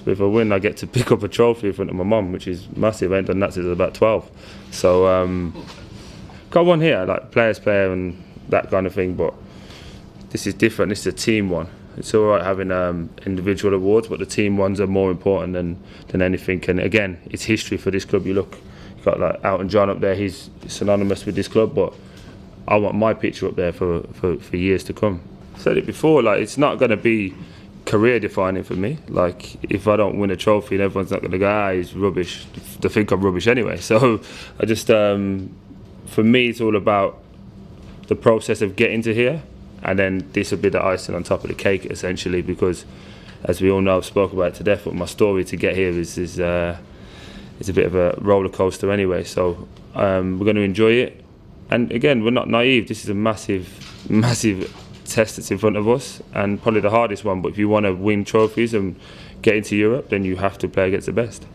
But if I win, I get to pick up a trophy in front of my mum, which is massive. I ain't done that since I was about 12. So got one here, like players player and that kind of thing. But this is different. This is a team one. It's all right having individual awards, but the team ones are more important than anything. And again, it's history for this club. You've got like Elton John up there. He's synonymous with this club, but I want my picture up there for years to come. I said it before, like it's not going to be career defining for me. Like if I don't win a trophy, everyone's not going to go, he's rubbish. They think I'm rubbish anyway. So I just, for me, it's all about the process of getting to here, and then this will be the icing on top of the cake, essentially, because as we all know, I've spoken about it to death, but my story to get here is a bit of a roller coaster anyway. So we're going to enjoy it, and again, we're not naive. This is a massive test that's in front of us, and probably the hardest one. But if you want to win trophies and get into Europe, then you have to play against the best.